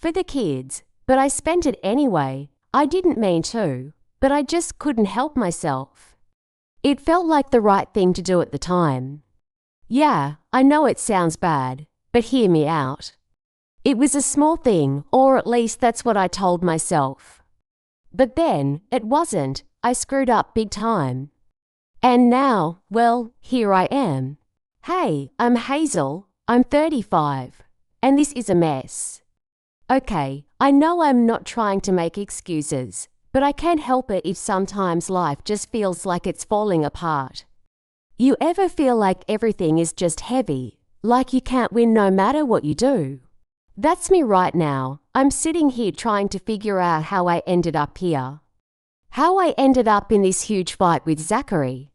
for the kids, but I spent it anyway. I didn't mean to, but I just couldn't help myself. It felt like the right thing to do at the time. Yeah, I know it sounds bad, but hear me out. It was a small thing, or at least that's what I told myself. But then, it wasn't. I screwed up big time. And now, well, here I am. Hey, I'm Hazel. I'm 35. And this is a mess. Okay, I know I'm not trying to make excuses, but I can't help it if sometimes life just feels like it's falling apart. You ever feel like everything is just heavy, like you can't win no matter what you do? That's me right now. I'm sitting here trying to figure out how I ended up here. How I ended up in this huge fight with Zachary.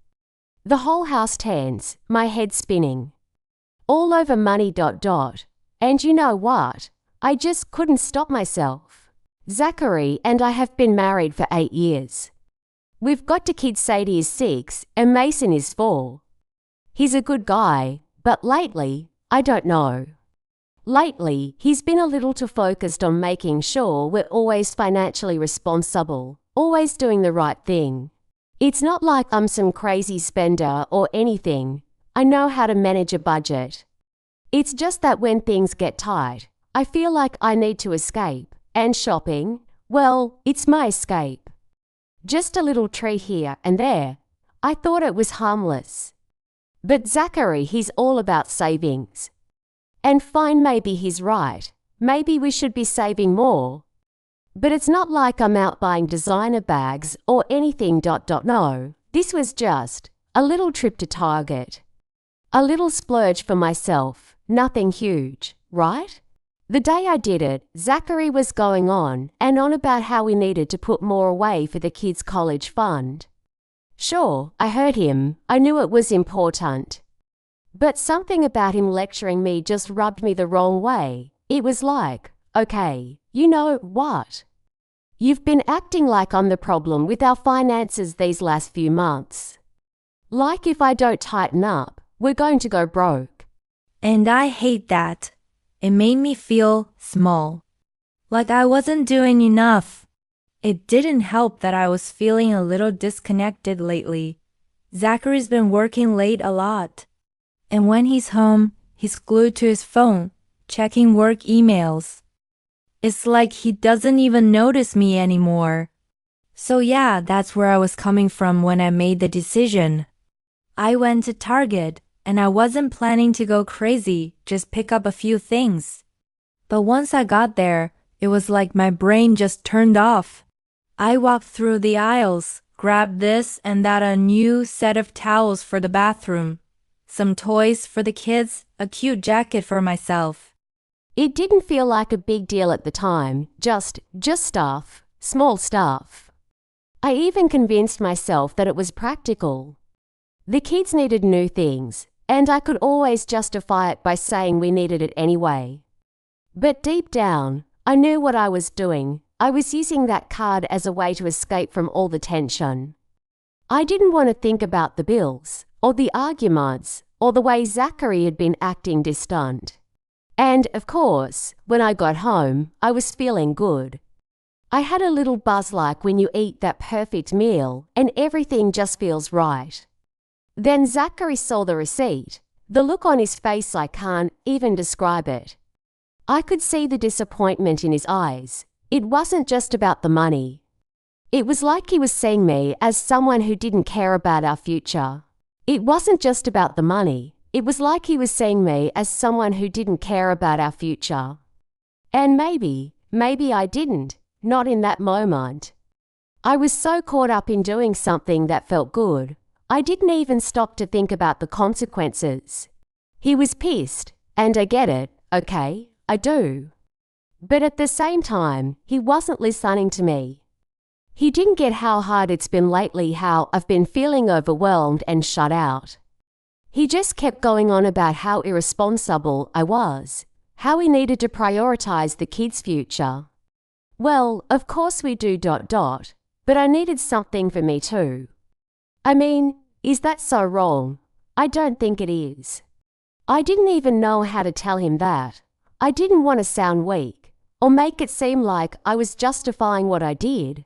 The whole house turns, my head spinning. All over money ... And you know what? I just couldn't stop myself. Zachary and I have been married for 8 years. We've got two kids. Sadie is 6 and Mason is 4. He's a good guy, but lately, I don't know. Lately, he's been a little too focused on making sure we're always financially responsible, always doing the right thing. It's not like I'm some crazy spender or anything. I know how to manage a budget. It's just that when things get tight, I feel like I need to escape, and shopping, well, it's my escape. Just a little treat here and there. I thought it was harmless. But Zachary, he's all about savings. And fine, maybe he's right. Maybe we should be saving more. But it's not like I'm out buying designer bags or anything. No, this was just a little trip to Target. A little splurge for myself, nothing huge, right? The day I did it, Zachary was going on and on about how we needed to put more away for the kids' college fund. Sure, I heard him. I knew it was important. But something about him lecturing me just rubbed me the wrong way. It was like, okay, you know what? You've been acting like I'm the problem with our finances these last few months. Like if I don't tighten up, we're going to go broke. And I hate that. It made me feel small. Like I wasn't doing enough. It didn't help that I was feeling a little disconnected lately. Zachary's been working late a lot. And when he's home, he's glued to his phone, checking work emails. It's like he doesn't even notice me anymore. So yeah, that's where I was coming from when I made the decision. I went to Target, and I wasn't planning to go crazy, just pick up a few things. But once I got there, it was like my brain just turned off. I walked through the aisles, grabbed this and that, a new set of towels for the bathroom, some toys for the kids, a cute jacket for myself. It didn't feel like a big deal at the time, just stuff, small stuff. I even convinced myself that it was practical. The kids needed new things, and I could always justify it by saying we needed it anyway. But deep down, I knew what I was doing. I was using that card as a way to escape from all the tension. I didn't want to think about the bills, or the arguments, or the way Zachary had been acting distant. And, of course, when I got home, I was feeling good. I had a little buzz like when you eat that perfect meal and everything just feels right. Then Zachary saw the receipt. The look on his face, I can't even describe it. I could see the disappointment in his eyes. It wasn't just about the money. It was like he was seeing me as someone who didn't care about our future. It wasn't just about the money. It was like he was seeing me as someone who didn't care about our future. And maybe I didn't, not in that moment. I was so caught up in doing something that felt good, I didn't even stop to think about the consequences. He was pissed, and I get it, okay, I do. But at the same time, he wasn't listening to me. He didn't get how hard it's been lately, how I've been feeling overwhelmed and shut out. He just kept going on about how irresponsible I was, how we needed to prioritize the kids' future. Well, of course we do ... but I needed something for me too. I mean, is that so wrong? I don't think it is. I didn't even know how to tell him that. I didn't want to sound weak. or make it seem like I was justifying what I did.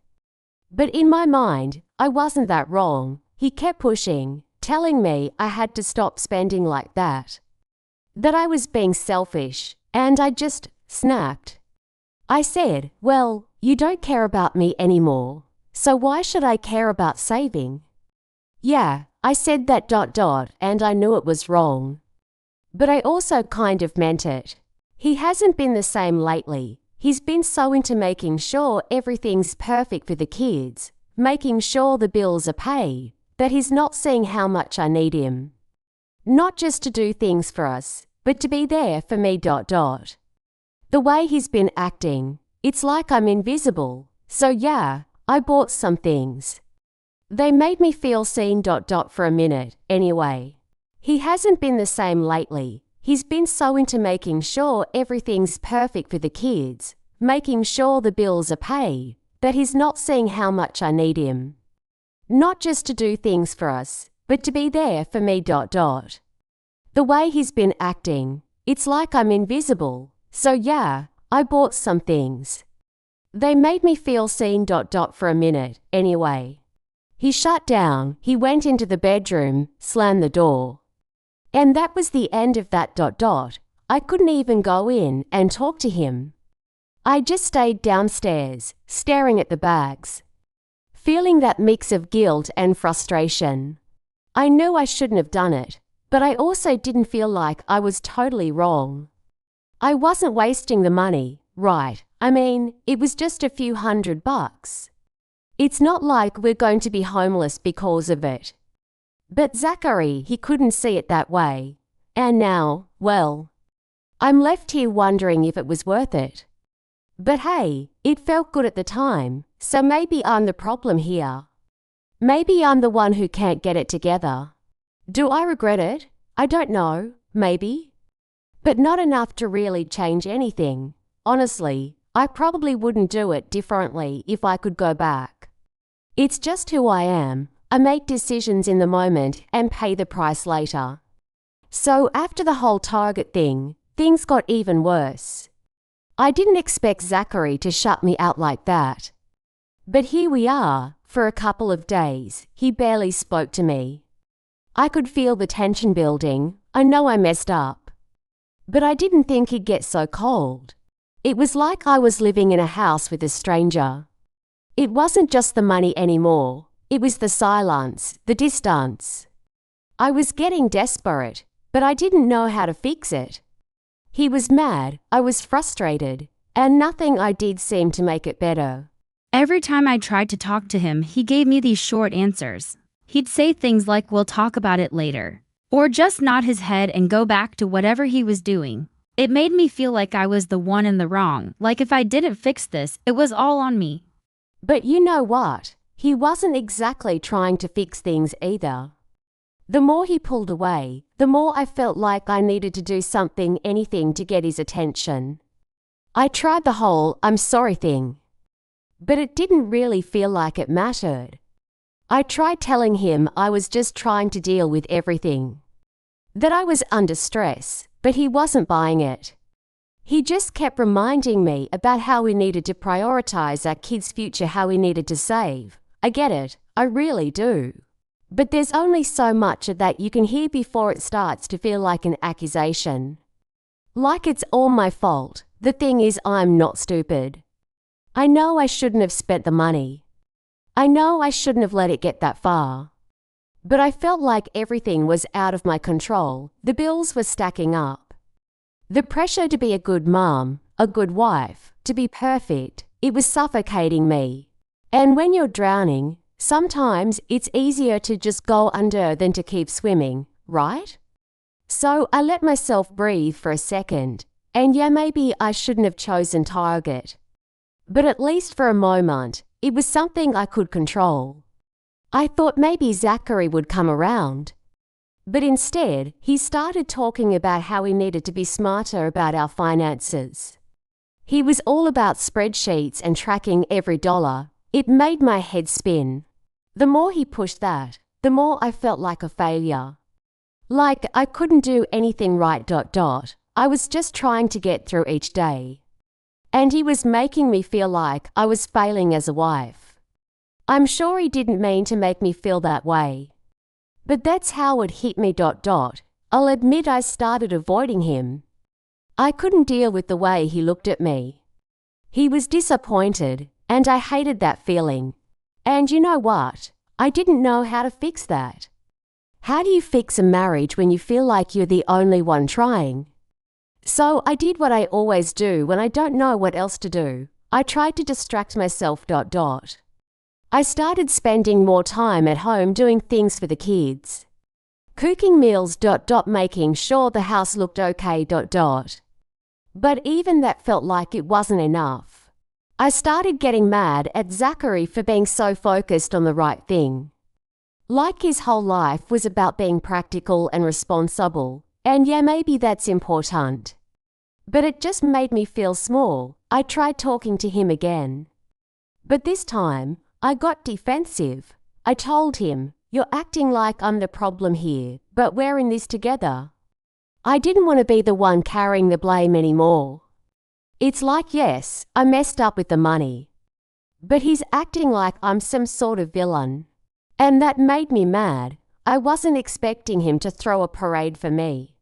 But in my mind, I wasn't that wrong. He kept pushing, telling me I had to stop spending like that. That I was being selfish, and I just snapped. I said, well, you don't care about me anymore, so why should I care about saving? Yeah, I said that ... and I knew it was wrong. But I also kind of meant it. He hasn't been the same lately. He's been so into making sure everything's perfect for the kids, making sure the bills are paid, that he's not seeing how much I need him. Not just to do things for us, but to be there for me ... The way he's been acting, it's like I'm invisible. So yeah, I bought some things. They made me feel seen ... for a minute, anyway. He hasn't been the same lately. He's been so into making sure everything's perfect for the kids, making sure the bills are paid, that he's not seeing how much I need him. Not just to do things for us, but to be there for me ... The way he's been acting, it's like I'm invisible. So yeah, I bought some things. They made me feel seen ... for a minute, anyway. He shut down, he went into the bedroom, slammed the door. And that was the end of that ... I couldn't even go in and talk to him. I just stayed downstairs, staring at the bags, feeling that mix of guilt and frustration. I knew I shouldn't have done it, but I also didn't feel like I was totally wrong. I wasn't wasting the money, right? I mean, it was just a few $100. It's not like we're going to be homeless because of it. But Zachary, he couldn't see it that way. And now, well, I'm left here wondering if it was worth it. But hey, it felt good at the time, so maybe I'm the problem here. Maybe I'm the one who can't get it together. Do I regret it? I don't know, maybe. But not enough to really change anything. Honestly, I probably wouldn't do it differently if I could go back. It's just who I am. I make decisions in the moment and pay the price later. So after the whole Target thing, things got even worse. I didn't expect Zachary to shut me out like that. But here we are, for a couple of days, he barely spoke to me. I could feel the tension building. I know I messed up. But I didn't think he'd get so cold. It was like I was living in a house with a stranger. It wasn't just the money anymore. It was the silence, the distance. I was getting desperate, but I didn't know how to fix it. He was mad, I was frustrated, and nothing I did seemed to make it better. Every time I tried to talk to him, he gave me these short answers. He'd say things like, "We'll talk about it later," or just nod his head and go back to whatever he was doing. It made me feel like I was the one in the wrong, like if I didn't fix this, it was all on me. But you know what? He wasn't exactly trying to fix things either. The more he pulled away, the more I felt like I needed to do something, anything to get his attention. I tried the whole "I'm sorry" thing, but it didn't really feel like it mattered. I tried telling him I was just trying to deal with everything, that I was under stress, but he wasn't buying it. He just kept reminding me about how we needed to prioritize our kids' future, how we needed to save. I get it, I really do. But there's only so much of that you can hear before it starts to feel like an accusation. Like it's all my fault. The thing is, I'm not stupid. I know I shouldn't have spent the money. I know I shouldn't have let it get that far. But I felt like everything was out of my control. The bills were stacking up. The pressure to be a good mom, a good wife, to be perfect, it was suffocating me. And when you're drowning, sometimes it's easier to just go under than to keep swimming, right? So I let myself breathe for a second. And yeah, maybe I shouldn't have chosen Target. But at least for a moment, it was something I could control. I thought maybe Zachary would come around. But instead, he started talking about how we needed to be smarter about our finances. He was all about spreadsheets and tracking every dollar. It made my head spin. The more he pushed that, the more I felt like a failure. Like I couldn't do anything right ... I was just trying to get through each day. And he was making me feel like I was failing as a wife. I'm sure he didn't mean to make me feel that way. But that's how it hit me. I'll admit I started avoiding him. I couldn't deal with the way he looked at me. He was disappointed, and I hated that feeling. And you know what? I didn't know how to fix that. How do you fix a marriage when you feel like you're the only one trying? So I did what I always do when I don't know what else to do. I tried to distract myself. I started spending more time at home doing things for the kids. Cooking meals. Making sure the house looked okay. But even that felt like it wasn't enough. I started getting mad at Zachary for being so focused on the right thing. Like his whole life was about being practical and responsible, and yeah, maybe that's important. But it just made me feel small. I tried talking to him again. But this time, I got defensive. I told him, "You're acting like I'm the problem here, but we're in this together." I didn't want to be the one carrying the blame anymore. It's like, yes, I messed up with the money. But he's acting like I'm some sort of villain. And that made me mad. I wasn't expecting him to throw a parade for me.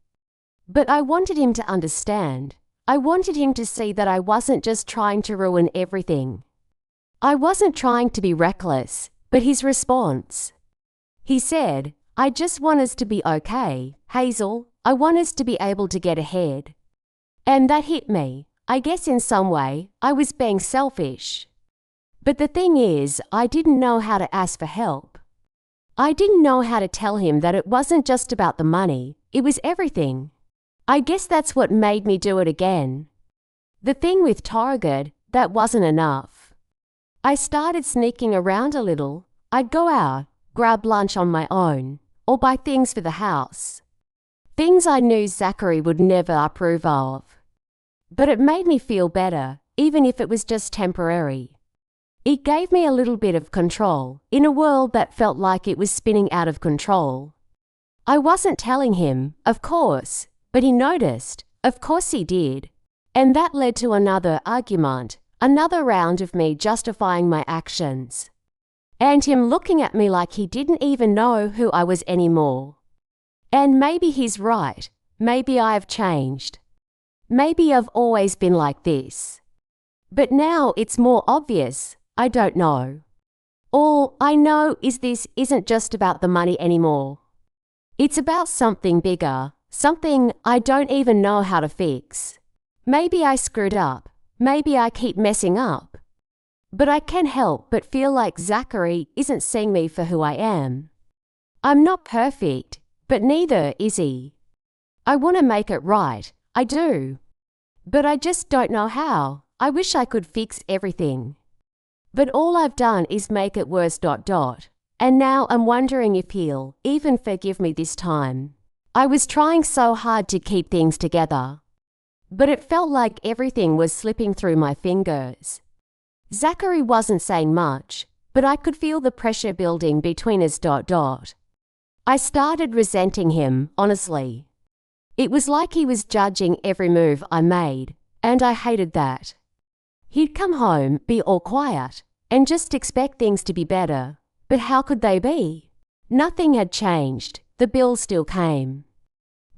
But I wanted him to understand. I wanted him to see that I wasn't just trying to ruin everything. I wasn't trying to be reckless, but his response. He said, "I just want us to be okay, Hazel. I want us to be able to get ahead." And that hit me. I guess in some way, I was being selfish. But the thing is, I didn't know how to ask for help. I didn't know how to tell him that it wasn't just about the money, it was everything. I guess that's what made me do it again. The thing with Target, that wasn't enough. I started sneaking around a little. I'd go out, grab lunch on my own, or buy things for the house. Things I knew Zachary would never approve of. But it made me feel better, even if it was just temporary. It gave me a little bit of control in a world that felt like it was spinning out of control. I wasn't telling him, of course, but he noticed. Of course he did. And that led to another argument, another round of me justifying my actions. And him looking at me like he didn't even know who I was anymore. And maybe he's right. Maybe I've changed. Maybe I've always been like this. But now it's more obvious. I don't know. All I know is this isn't just about the money anymore. It's about something bigger, something I don't even know how to fix. Maybe I screwed up. Maybe I keep messing up. But I can't help but feel like Zachary isn't seeing me for who I am. I'm not perfect, but neither is he. I want to make it right. I do. But I just don't know how. I wish I could fix everything. But all I've done is make it worse. And now I'm wondering if he'll even forgive me this time. I was trying so hard to keep things together. But it felt like everything was slipping through my fingers. Zachary wasn't saying much, but I could feel the pressure building between us. I started resenting him, honestly. It was like he was judging every move I made, and I hated that. He'd come home, be all quiet, and just expect things to be better. But how could they be? Nothing had changed. The bills still came.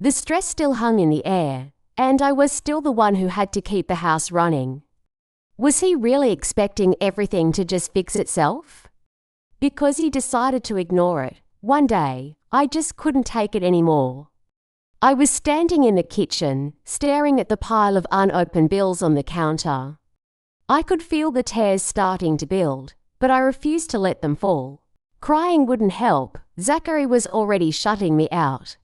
The stress still hung in the air, and I was still the one who had to keep the house running. Was he really expecting everything to just fix itself? Because he decided to ignore it. One day, I just couldn't take it anymore. I was standing in the kitchen, staring at the pile of unopened bills on the counter. I could feel the tears starting to build, but I refused to let them fall. Crying wouldn't help. Zachary was already shutting me out.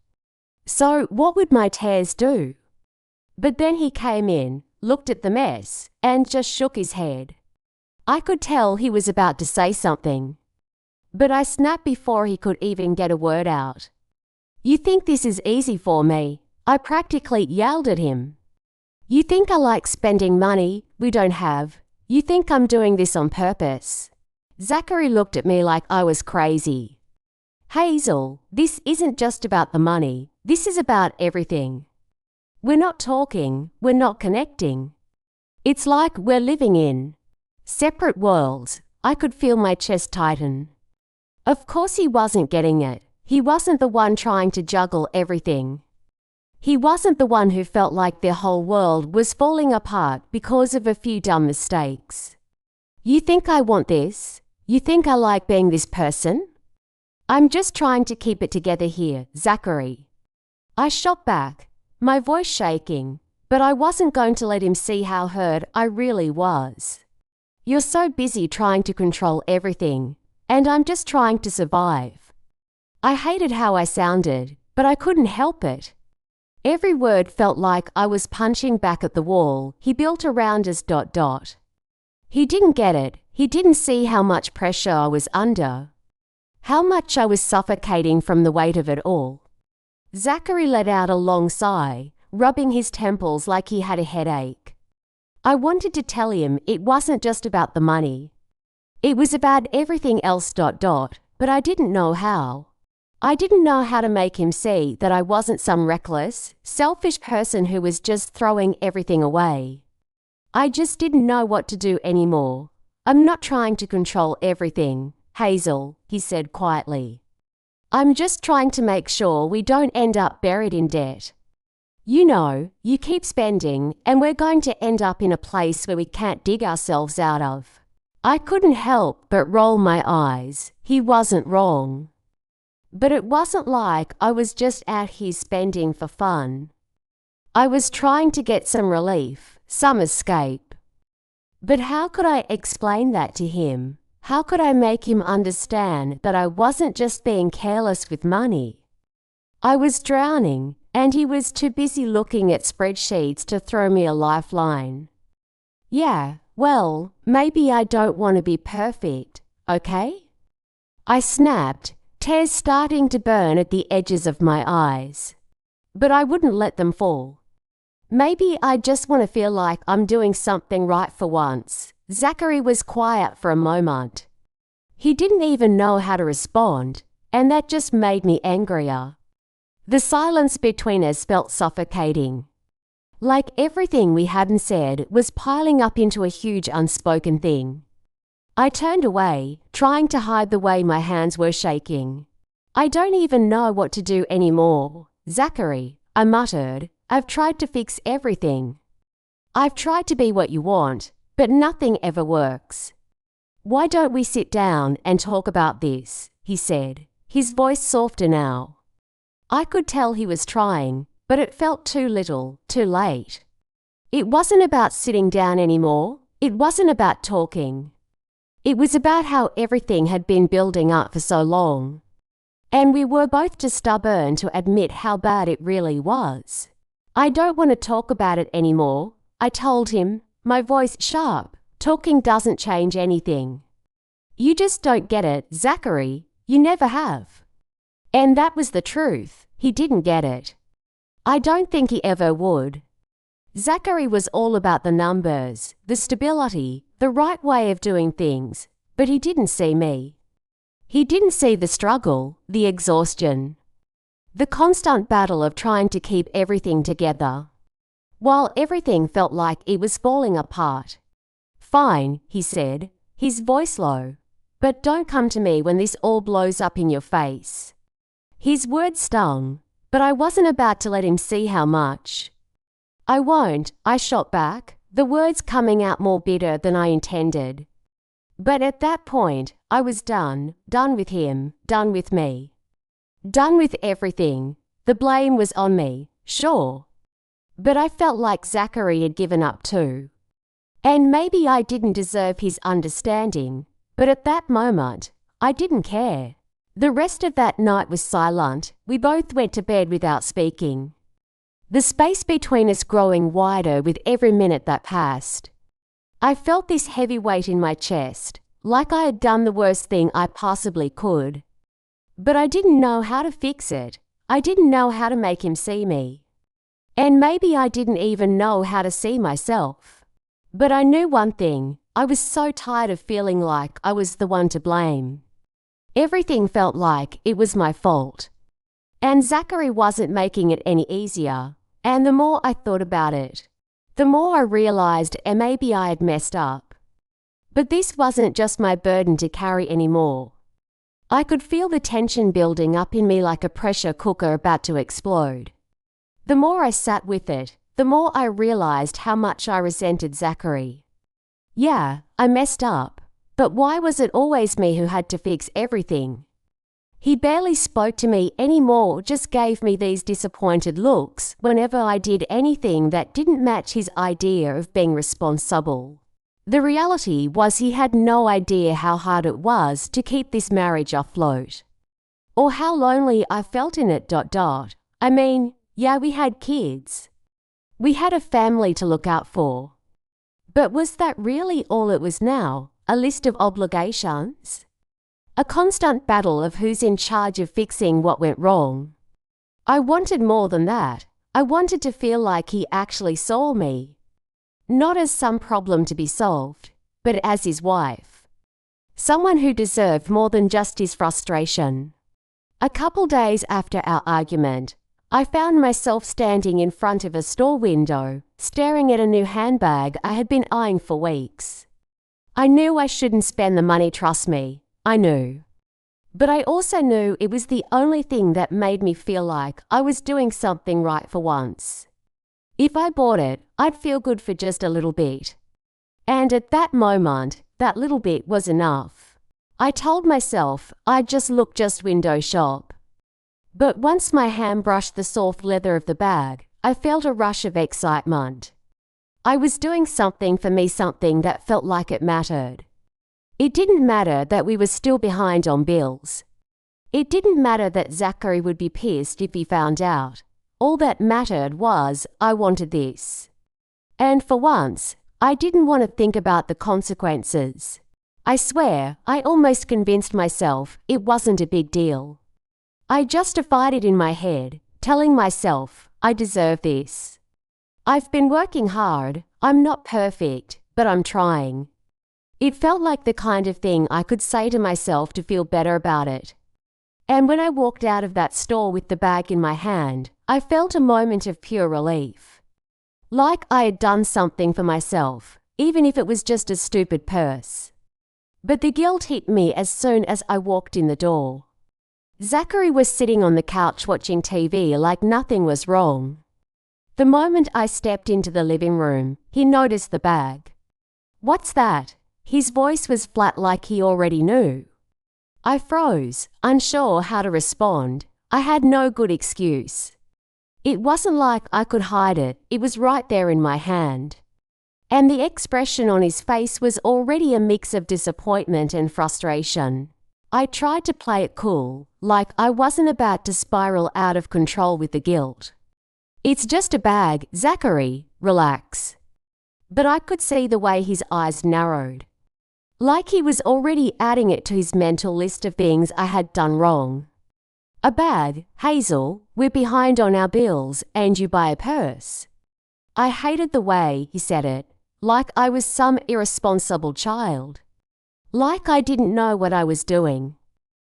So what would my tears do? But then he came in, looked at the mess, and just shook his head. I could tell he was about to say something. But I snapped before he could even get a word out. "You think this is easy for me?" I practically yelled at him. "You think I like spending money we don't have? You think I'm doing this on purpose?" Zachary looked at me like I was crazy. "Hazel, this isn't just about the money. This is about everything. We're not talking. We're not connecting. It's like we're living in separate worlds. I could feel my chest tighten. Of course he wasn't getting it. He wasn't the one trying to juggle everything. He wasn't the one who felt like their whole world was falling apart because of a few dumb mistakes. You think I want this? You think I like being this person? I'm just trying to keep it together here, Zachary. I shot back, my voice shaking, but I wasn't going to let him see how hurt I really was. You're so busy trying to control everything, and I'm just trying to survive. I hated how I sounded, but I couldn't help it. Every word felt like I was punching back at the wall he built around us. He didn't get it. He didn't see how much pressure I was under, how much I was suffocating from the weight of it all. Zachary let out a long sigh, rubbing his temples like he had a headache. I wanted to tell him it wasn't just about the money. It was about everything else. But I didn't know how. I didn't know how to make him see that I wasn't some reckless, selfish person who was just throwing everything away. I just didn't know what to do anymore. I'm not trying to control everything, Hazel, he said quietly. I'm just trying to make sure we don't end up buried in debt. You know, you keep spending and we're going to end up in a place where we can't dig ourselves out of. I couldn't help but roll my eyes. He wasn't wrong. But it wasn't like I was just out here spending for fun. I was trying to get some relief, some escape. But how could I explain that to him? How could I make him understand that I wasn't just being careless with money? I was drowning, and he was too busy looking at spreadsheets to throw me a lifeline. Yeah, well, maybe I don't want to be perfect, okay? I snapped, tears starting to burn at the edges of my eyes. But I wouldn't let them fall. Maybe I just want to feel like I'm doing something right for once. Zachary was quiet for a moment. He didn't even know how to respond, and that just made me angrier. The silence between us felt suffocating. Like everything we hadn't said was piling up into a huge unspoken thing. I turned away, trying to hide the way my hands were shaking. I don't even know what to do anymore. Zachary, I muttered, I've tried to fix everything. I've tried to be what you want, but nothing ever works. Why don't we sit down and talk about this? He said, his voice softer now. I could tell he was trying, but it felt too little, too late. It wasn't about sitting down anymore. It wasn't about talking. It was about how everything had been building up for so long. And we were both too stubborn to admit how bad it really was. I don't want to talk about it anymore, I told him, my voice sharp. Talking doesn't change anything. You just don't get it, Zachary. You never have. And that was the truth. He didn't get it. I don't think he ever would. Zachary was all about the numbers, the stability, the right way of doing things, but he didn't see me. He didn't see the struggle, the exhaustion, the constant battle of trying to keep everything together, while everything felt like it was falling apart. Fine, he said, his voice low, but don't come to me when this all blows up in your face. His words stung, but I wasn't about to let him see how much. I won't, I shot back, the words coming out more bitter than I intended. But at that point, I was done with him, done with me. Done with everything. The blame was on me, sure. But I felt like Zachary had given up too. And maybe I didn't deserve his understanding, but at that moment, I didn't care. The rest of that night was silent. We both went to bed without speaking. The space between us growing wider with every minute that passed. I felt this heavy weight in my chest, like I had done the worst thing I possibly could. But I didn't know how to fix it. I didn't know how to make him see me. And maybe I didn't even know how to see myself. But I knew one thing. I was so tired of feeling like I was the one to blame. Everything felt like it was my fault. And Zachary wasn't making it any easier. And the more I thought about it, the more I realized maybe I had messed up. But this wasn't just my burden to carry anymore. I could feel the tension building up in me like a pressure cooker about to explode. The more I sat with it, the more I realized how much I resented Zachary. Yeah, I messed up, but why was it always me who had to fix everything? He barely spoke to me anymore, just gave me these disappointed looks whenever I did anything that didn't match his idea of being responsible. The reality was he had no idea how hard it was to keep this marriage afloat. Or how lonely I felt in it. I mean, yeah, we had kids. We had a family to look out for. But was that really all it was now? A list of obligations? A constant battle of who's in charge of fixing what went wrong? I wanted more than that. I wanted to feel like he actually saw me. Not as some problem to be solved, but as his wife. Someone who deserved more than just his frustration. A couple days after our argument, I found myself standing in front of a store window, staring at a new handbag I had been eyeing for weeks. I knew I shouldn't spend the money, trust me, I knew. But I also knew it was the only thing that made me feel like I was doing something right for once. If I bought it, I'd feel good for just a little bit. And at that moment, that little bit was enough. I told myself I'd just window shop. But once my hand brushed the soft leather of the bag, I felt a rush of excitement. I was doing something for me, something that felt like it mattered. It didn't matter that we were still behind on bills. It didn't matter that Zachary would be pissed if he found out. All that mattered was I wanted this. And for once, I didn't want to think about the consequences. I swear, I almost convinced myself it wasn't a big deal. I justified it in my head, telling myself I deserve this. I've been working hard, I'm not perfect, but I'm trying. It felt like the kind of thing I could say to myself to feel better about it. And when I walked out of that store with the bag in my hand, I felt a moment of pure relief. Like I had done something for myself, even if it was just a stupid purse. But the guilt hit me as soon as I walked in the door. Zachary was sitting on the couch watching TV like nothing was wrong. The moment I stepped into the living room, he noticed the bag. "What's that?" His voice was flat, like he already knew. I froze, unsure how to respond. I had no good excuse. It wasn't like I could hide it, it was right there in my hand. And the expression on his face was already a mix of disappointment and frustration. I tried to play it cool, like I wasn't about to spiral out of control with the guilt. "It's just a bag, Zachary, relax." But I could see the way his eyes narrowed. Like he was already adding it to his mental list of things I had done wrong. "A bag, Hazel, we're behind on our bills, and you buy a purse." I hated the way he said it, like I was some irresponsible child. Like I didn't know what I was doing.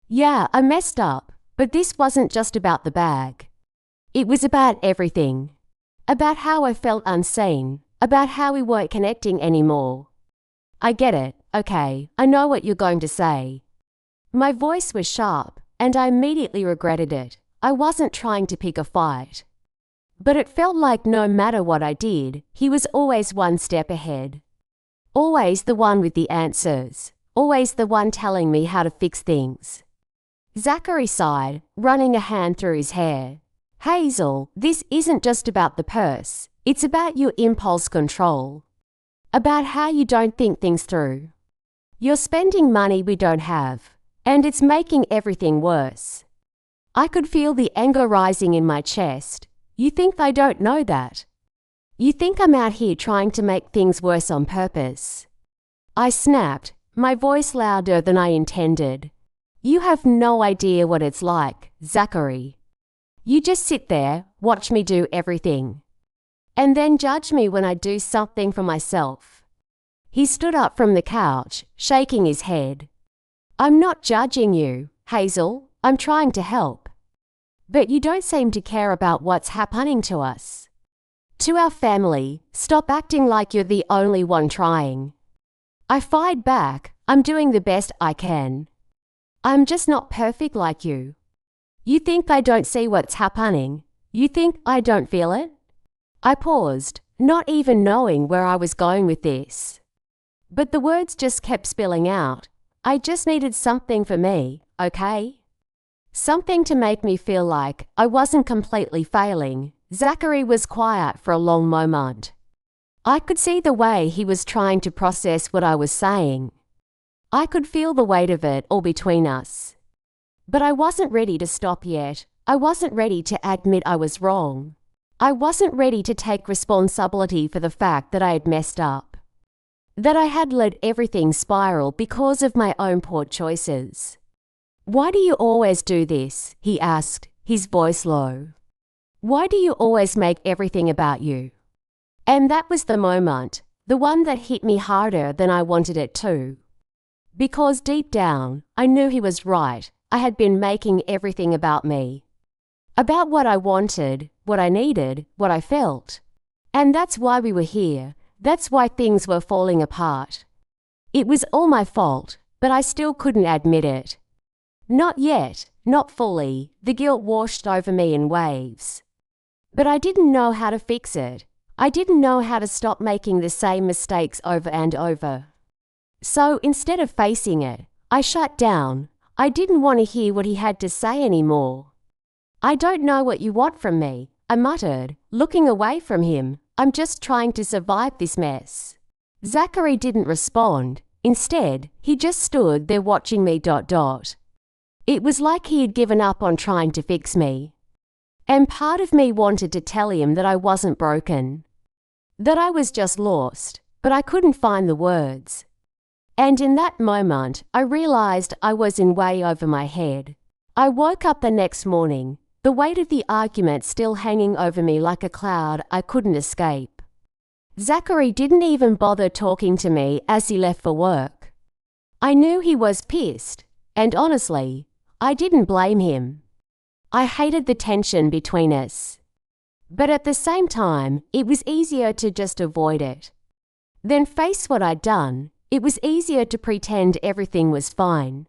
Yeah, I messed up, but this wasn't just about the bag. It was about everything. About how I felt unseen, about how we weren't connecting anymore. "I get it, okay, I know what you're going to say." My voice was sharp, and I immediately regretted it. I wasn't trying to pick a fight. But it felt like no matter what I did, he was always one step ahead. Always the one with the answers. Always the one telling me how to fix things. Zachary sighed, running a hand through his hair. "Hazel, this isn't just about the purse. It's about your impulse control. About how you don't think things through. You're spending money we don't have, and it's making everything worse." I could feel the anger rising in my chest. "You think I don't know that? You think I'm out here trying to make things worse on purpose?" I snapped, my voice louder than I intended. "You have no idea what it's like, Zachary. You just sit there, watch me do everything. And then judge me when I do something for myself." He stood up from the couch, shaking his head. "I'm not judging you, Hazel. I'm trying to help. But you don't seem to care about what's happening to us." To our family, stop acting like you're the only one trying. I fired back, I'm doing the best I can. I'm just not perfect like you. You think I don't see what's happening? You think I don't feel it? I paused, not even knowing where I was going with this. But the words just kept spilling out. I just needed something for me, okay? Something to make me feel like I wasn't completely failing. Zachary was quiet for a long moment. I could see the way he was trying to process what I was saying. I could feel the weight of it all between us. But I wasn't ready to stop yet. I wasn't ready to admit I was wrong. I wasn't ready to take responsibility for the fact that I had messed up. That I had let everything spiral because of my own poor choices. Why do you always do this? He asked, his voice low. Why do you always make everything about you? And that was the moment, the one that hit me harder than I wanted it to. Because deep down, I knew he was right. I had been making everything about me. About what I wanted, what I needed, what I felt. And that's why we were here. That's why things were falling apart. It was all my fault, but I still couldn't admit it. Not yet, not fully. The guilt washed over me in waves. But I didn't know how to fix it. I didn't know how to stop making the same mistakes over and over. So instead of facing it, I shut down. I didn't want to hear what he had to say anymore. I don't know what you want from me, I muttered, looking away from him. I'm just trying to survive this mess. Zachary didn't respond. Instead, he just stood there watching me. It was like he had given up on trying to fix me. And part of me wanted to tell him that I wasn't broken. That I was just lost, but I couldn't find the words. And in that moment, I realized I was in way over my head. I woke up the next morning, the weight of the argument still hanging over me like a cloud I couldn't escape. Zachary didn't even bother talking to me as he left for work. I knew he was pissed, and honestly, I didn't blame him. I hated the tension between us. But at the same time, it was easier to just avoid it. Then face what I'd done. It was easier to pretend everything was fine.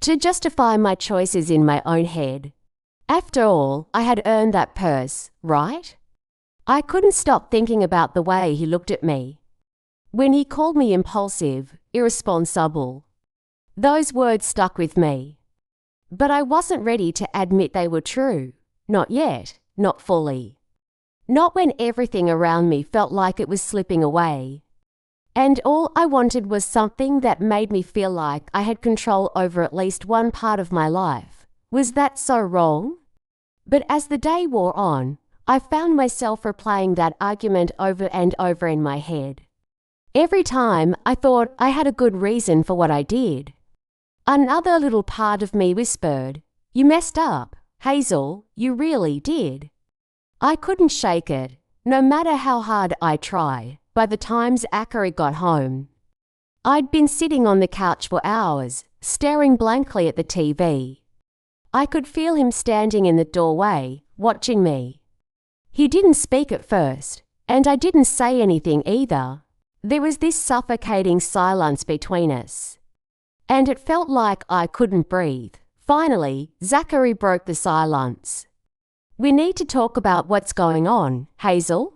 To justify my choices in my own head. After all, I had earned that purse, right? I couldn't stop thinking about the way he looked at me. When he called me impulsive, irresponsible. Those words stuck with me. But I wasn't ready to admit they were true. Not yet, not fully. Not when everything around me felt like it was slipping away. And all I wanted was something that made me feel like I had control over at least one part of my life. Was that so wrong? But as the day wore on, I found myself replaying that argument over and over in my head. Every time I thought I had a good reason for what I did. Another little part of me whispered, "You messed up, Hazel, you really did." I couldn't shake it, no matter how hard I tried. By the time Zachary got home, I'd been sitting on the couch for hours, staring blankly at the TV. I could feel him standing in the doorway, watching me. He didn't speak at first, and I didn't say anything either. There was this suffocating silence between us. And it felt like I couldn't breathe. Finally, Zachary broke the silence. "We need to talk about what's going on, Hazel.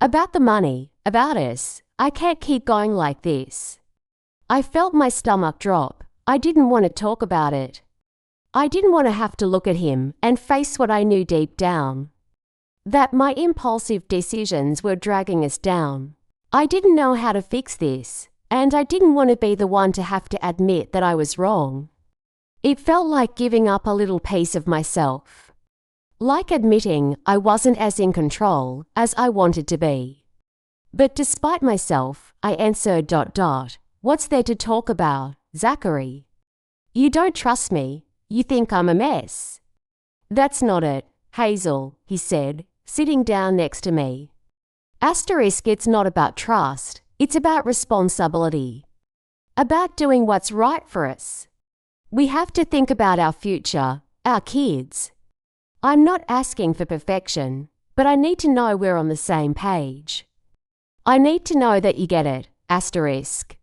About the money, about us. I can't keep going like this." I felt my stomach drop. I didn't want to talk about it. I didn't want to have to look at him and face what I knew deep down. That my impulsive decisions were dragging us down. I didn't know how to fix this, and I didn't want to be the one to have to admit that I was wrong. It felt like giving up a little piece of myself. Like admitting I wasn't as in control as I wanted to be. But despite myself, I answered, "What's there to talk about, Zachary? You don't trust me. You think I'm a mess." "That's not it, Hazel," he said, sitting down next to me. It's not about trust. It's about responsibility. About doing what's right for us. We have to think about our future, our kids. I'm not asking for perfection, but I need to know we're on the same page. I need to know that you get it, asterisk.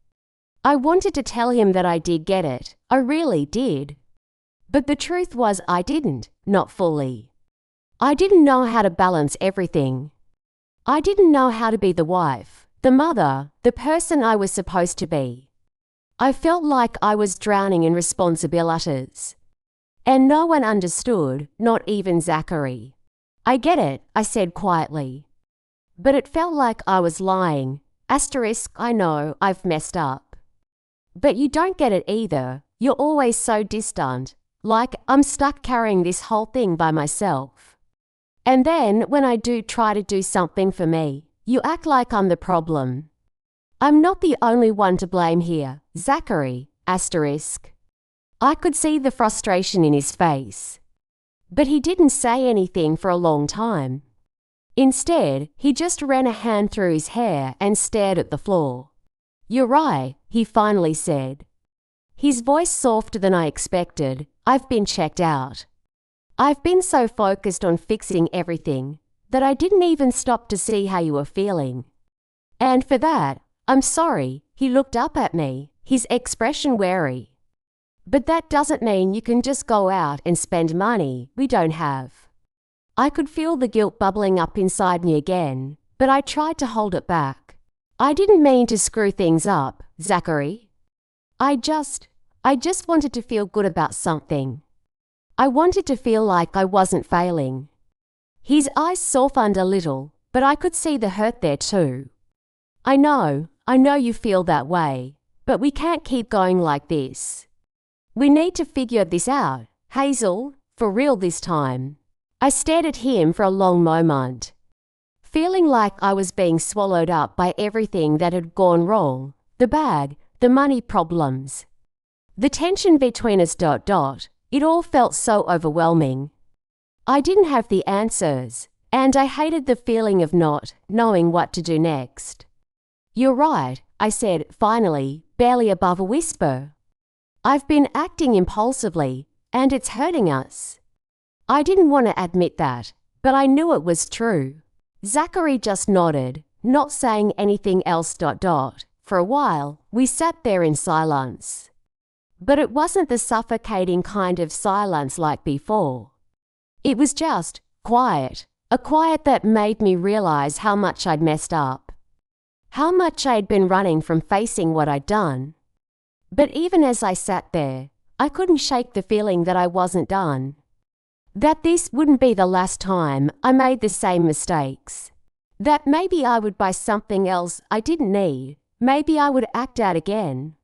I wanted to tell him that I did get it, I really did. But the truth was I didn't, not fully. I didn't know how to balance everything. I didn't know how to be the wife, the mother, the person I was supposed to be. I felt like I was drowning in responsibilities. And no one understood, not even Zachary. I get it, I said quietly. But it felt like I was lying. Asterisk, I know, I've messed up. But you don't get it either. You're always so distant. Like I'm stuck carrying this whole thing by myself. And then when I do try to do something for me, you act like I'm the problem. I'm not the only one to blame here, Zachary, asterisk. I could see the frustration in his face. But he didn't say anything for a long time. Instead, he just ran a hand through his hair and stared at the floor. You're right, he finally said. His voice softer than I expected. I've been checked out. I've been so focused on fixing everything that I didn't even stop to see how you were feeling. And for that, I'm sorry. He looked up at me, his expression wary. But that doesn't mean you can just go out and spend money we don't have. I could feel the guilt bubbling up inside me again, but I tried to hold it back. I didn't mean to screw things up, Zachary. I just wanted to feel good about something. I wanted to feel like I wasn't failing. His eyes softened a little, but I could see the hurt there too. I know you feel that way, but we can't keep going like this. We need to figure this out, Hazel, for real this time. I stared at him for a long moment, feeling like I was being swallowed up by everything that had gone wrong, the bag, the money problems. The tension between us. It all felt so overwhelming. I didn't have the answers, and I hated the feeling of not knowing what to do next. You're right, I said finally, barely above a whisper. I've been acting impulsively, and it's hurting us. I didn't want to admit that, but I knew it was true. Zachary just nodded, not saying anything else. For a while, we sat there in silence. But it wasn't the suffocating kind of silence like before. It was just quiet, a quiet that made me realize how much I'd messed up. How much I'd been running from facing what I'd done. But even as I sat there, I couldn't shake the feeling that I wasn't done. That this wouldn't be the last time I made the same mistakes. That maybe I would buy something else I didn't need. Maybe I would act out again.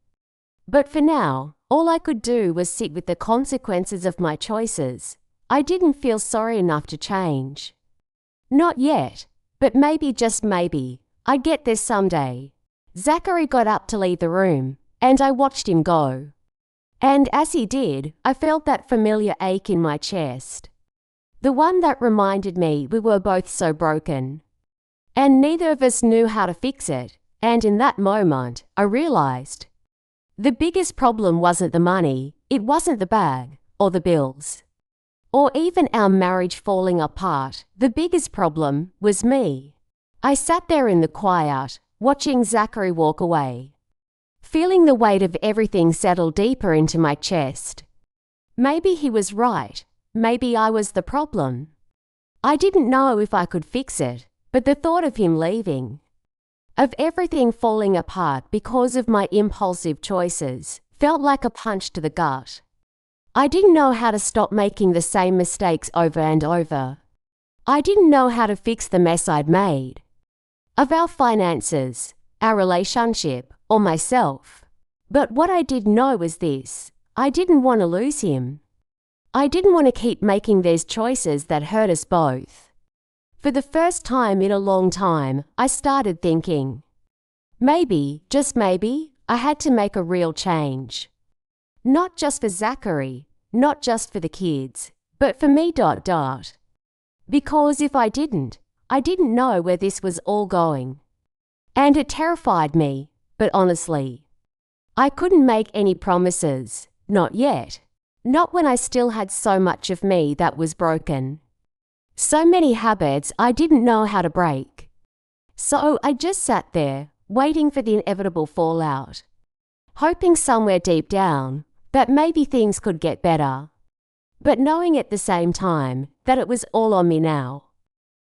But for now, all I could do was sit with the consequences of my choices. I didn't feel sorry enough to change. Not yet, but maybe, just maybe, I'd get there someday. Zachary got up to leave the room, and I watched him go. And as he did, I felt that familiar ache in my chest. The one that reminded me we were both so broken. And neither of us knew how to fix it, and in that moment, I realized. The biggest problem wasn't the money, it wasn't the bag, or the bills. Or even our marriage falling apart. The biggest problem was me. I sat there in the quiet, watching Zachary walk away. Feeling the weight of everything settle deeper into my chest. Maybe he was right. Maybe I was the problem. I didn't know if I could fix it, but the thought of him leaving, of everything falling apart because of my impulsive choices, felt like a punch to the gut. I didn't know how to stop making the same mistakes over and over. I didn't know how to fix the mess I'd made. Of our finances, our relationship, or myself. But what I did know was this: I didn't want to lose him. I didn't want to keep making these choices that hurt us both. For the first time in a long time, I started thinking, maybe, just maybe, I had to make a real change. Not just for Zachary, not just for the kids, but for me. Because if I didn't know where this was all going. And it terrified me, but honestly, I couldn't make any promises, not yet. Not when I still had so much of me that was broken. So many habits I didn't know how to break. So I just sat there, waiting for the inevitable fallout, hoping somewhere deep down that maybe things could get better, but knowing at the same time that it was all on me now.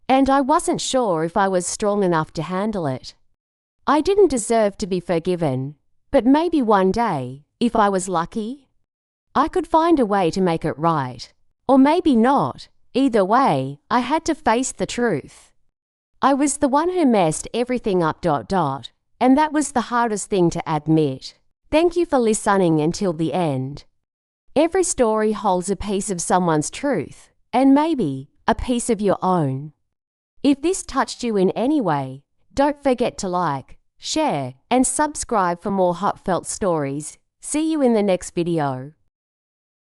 And I wasn't sure if I was strong enough to handle it. I didn't deserve to be forgiven, but maybe one day, if I was lucky, I could find a way to make it right. Or maybe not. Either way, I had to face the truth. I was the one who messed everything up. And that was the hardest thing to admit. Thank you for listening until the end. Every story holds a piece of someone's truth, and maybe a piece of your own. If this touched you in any way, don't forget to like, share, and subscribe for more heartfelt stories. See you in the next video.